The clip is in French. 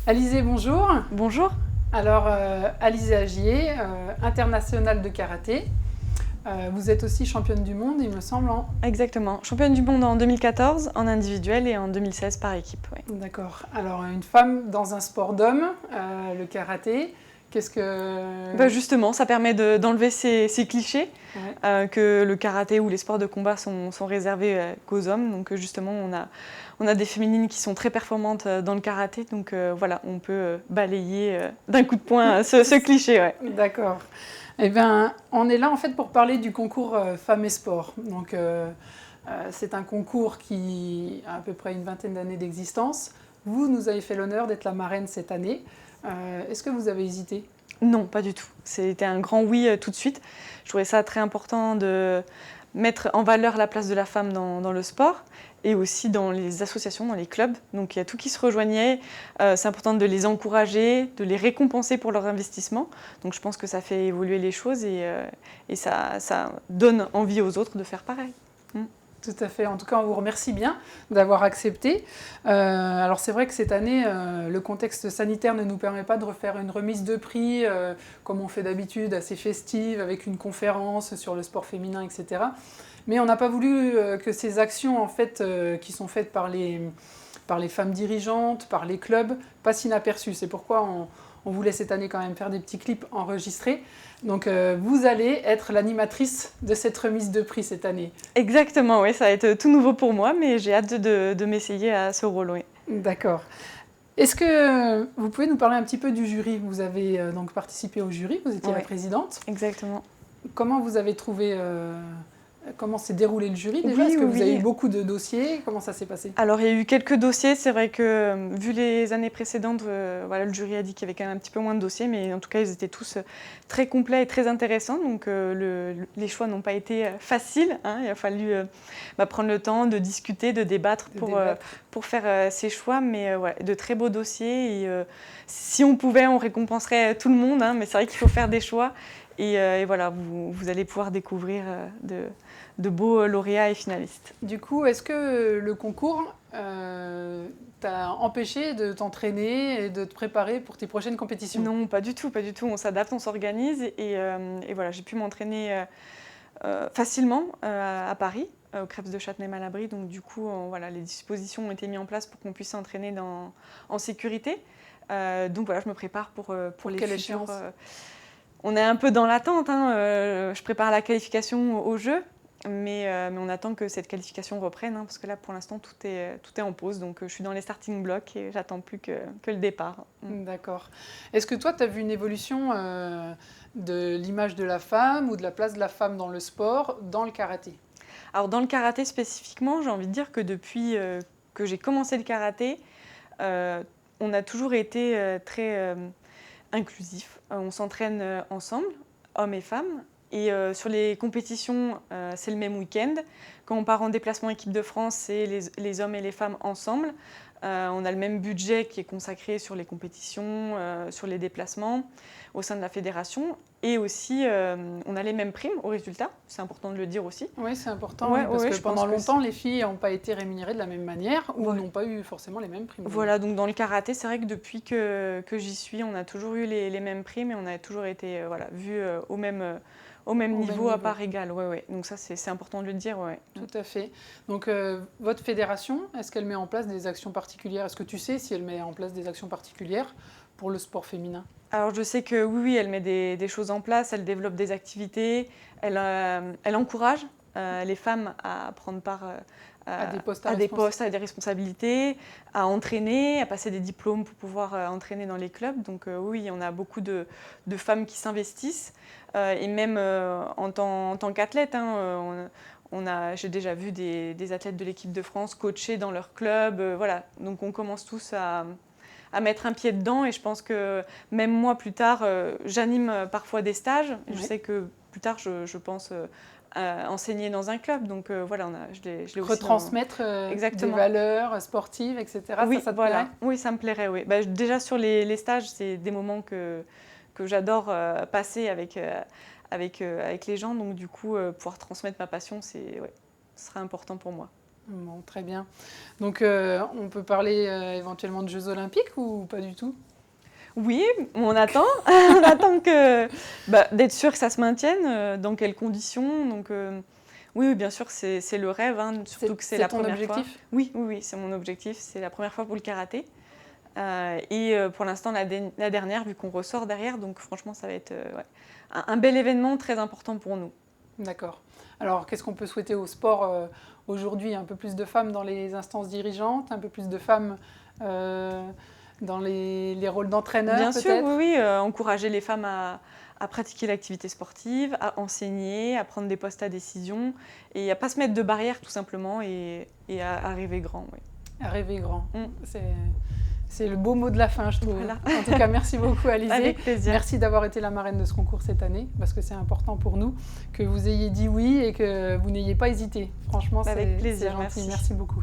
Alizé, bonjour. Bonjour. Alors, Alizé Agier, internationale de karaté. Vous êtes aussi championne du monde, il me semble, Exactement. Championne du monde en 2014 en individuel et en 2016 par équipe. Ouais. D'accord. Alors, une femme dans un sport d'homme, le karaté, qu'est-ce que... Justement, ça permet d'enlever ces clichés Ouais. que le karaté ou les sports de combat sont réservés qu'aux hommes. Donc justement, on a des féminines qui sont très performantes dans le karaté. Donc voilà, on peut balayer d'un coup de poing ce cliché. Ouais. D'accord. Eh bien, on est là en fait pour parler du concours Femmes et Sport. Donc, c'est un concours qui a à peu près une vingtaine d'années d'existence. Vous nous avez fait l'honneur d'être la marraine cette année. Est-ce que vous avez hésité? Non, pas du tout. C'était un grand oui tout de suite. Je trouvais ça très important de mettre en valeur la place de la femme dans le sport et aussi dans les associations, dans les clubs. Donc il y a tout qui se rejoignait. C'est important de les encourager, de les récompenser pour leur investissement. Donc je pense que ça fait évoluer les choses et ça donne envie aux autres de faire pareil. Tout à fait. En tout cas, on vous remercie bien d'avoir accepté. Alors c'est vrai que cette année, le contexte sanitaire ne nous permet pas de refaire une remise de prix comme on fait d'habitude, assez festive, avec une conférence sur le sport féminin, etc. Mais on n'a pas voulu que ces actions en fait, qui sont faites par les femmes dirigeantes, par les clubs, passent inaperçues. C'est pourquoi on voulait cette année quand même faire des petits clips enregistrés. Donc vous allez être l'animatrice de cette remise de prix cette année. Exactement, oui, ça va être tout nouveau pour moi, mais j'ai hâte de m'essayer à ce rôle. Oui. D'accord. Est-ce que vous pouvez nous parler un petit peu du jury? Vous avez donc participé au jury, vous étiez la Ouais, présidente. exactement. Comment vous avez trouvé, comment s'est déroulé le jury déjà? Oui, Est-ce que oui, vous avez eu oui. beaucoup de dossiers? Comment ça s'est passé? Alors, il y a eu quelques dossiers. C'est vrai que, vu les années précédentes, voilà, le jury a dit qu'il y avait quand même un petit peu moins de dossiers, mais en tout cas, ils étaient tous très complets et très intéressants. Donc, les choix n'ont pas été faciles, hein. Il a fallu prendre le temps de discuter, de débattre pour faire ces choix. Mais ouais, de très beaux dossiers. Et, si on pouvait, on récompenserait tout le monde, hein, mais c'est vrai qu'il faut faire des choix. Et voilà, vous allez pouvoir découvrir de beaux lauréats et finalistes. Du coup, est-ce que le concours t'a empêché de t'entraîner et de te préparer pour tes prochaines compétitions? Non, pas du tout, pas du tout. On s'adapte, on s'organise et voilà, j'ai pu m'entraîner facilement à Paris, au Crêpes de Châtenay-Malabry. Donc du coup, voilà, les dispositions ont été mises en place pour qu'on puisse s'entraîner en sécurité. Donc voilà, je me prépare pour les quelle futurs. échéance? On est un peu dans l'attente, hein. Je prépare la qualification au jeu. Mais on attend que cette qualification reprenne, hein, parce que là, pour l'instant, tout est en pause. Donc, je suis dans les starting blocks et j'attends plus que le départ. D'accord. Est-ce que toi, tu as vu une évolution de l'image de la femme ou de la place de la femme dans le sport, dans le karaté? Alors, dans le karaté spécifiquement, j'ai envie de dire que depuis que j'ai commencé le karaté, euh, on a toujours été très inclusif. On s'entraîne ensemble, hommes et femmes. Et sur les compétitions, c'est le même week-end. Quand on part en déplacement équipe de France, c'est les hommes et les femmes ensemble. On a le même budget qui est consacré sur les compétitions, sur les déplacements au sein de la fédération. Et aussi, on a les mêmes primes au résultat. C'est important de le dire aussi. Oui, c'est important, Ouais, oui, parce ouais, que je pendant pense que longtemps, les filles n'ont pas été rémunérées de la même manière ou voilà. n'ont pas eu forcément les mêmes primes. Voilà, donc dans le karaté, c'est vrai que depuis que j'y suis, on a toujours eu les mêmes primes et on a toujours été voilà, vus au même niveau, à part égale. Ouais, ouais. Donc ça, c'est important de le dire. Ouais. Tout à fait. Donc, votre fédération, est-ce qu'elle met en place des actions particulières? Est-ce que tu sais si elle met en place des actions particulières pour le sport féminin? Alors je sais que oui, elle met des choses en place, elle développe des activités, elle encourage les femmes à prendre part À des postes à des postes, à des responsabilités, à entraîner, à passer des diplômes pour pouvoir entraîner dans les clubs. Donc oui, on a beaucoup de femmes qui s'investissent. Et même en tant qu'athlète, hein, j'ai déjà vu des athlètes de l'équipe de France coacher dans leur club. Voilà. Donc on commence tous à mettre un pied dedans. Et je pense que même moi, plus tard, j'anime parfois des stages. Oui. Je sais que plus tard, je pense enseigner dans un club. Donc voilà, je l'ai aussi Retransmettre des valeurs sportives, etc. Oui, Ça te voilà. plairait? Oui, ça me plairait, oui. Déjà sur les stages, c'est des moments que j'adore passer avec les gens. Donc du coup, pouvoir transmettre ma passion, ouais, ce serait important pour moi. Bon, très bien. Donc, on peut parler éventuellement de Jeux Olympiques ou pas du tout? Oui, on attend. On attend d'être sûr que ça se maintienne. Dans quelles conditions. Donc, oui, oui, bien sûr, c'est le rêve, hein, surtout que c'est la première fois. C'est ton objectif? Oui, oui, oui, c'est mon objectif. C'est la première fois pour le karaté. Pour l'instant, la dernière, vu qu'on ressort derrière. Donc, franchement, ça va être ouais, un bel événement très important pour nous. D'accord. Alors, qu'est-ce qu'on peut souhaiter au sport aujourd'hui? Un peu plus de femmes dans les instances dirigeantes, un peu plus de femmes dans les rôles d'entraîneurs, Bien sûr, peut-être? oui, oui, encourager les femmes à pratiquer l'activité sportive, à enseigner, à prendre des postes à décision et à ne pas se mettre de barrières tout simplement et à rêver grand. Oui. À rêver grand. Mm. C'est le beau mot de la fin, je trouve. Voilà. En tout cas, merci beaucoup, Alizée. Avec plaisir. Merci d'avoir été la marraine de ce concours cette année, parce que c'est important pour nous que vous ayez dit oui et que vous n'ayez pas hésité. Franchement, Avec c'est plaisir, gentil. merci. Merci beaucoup.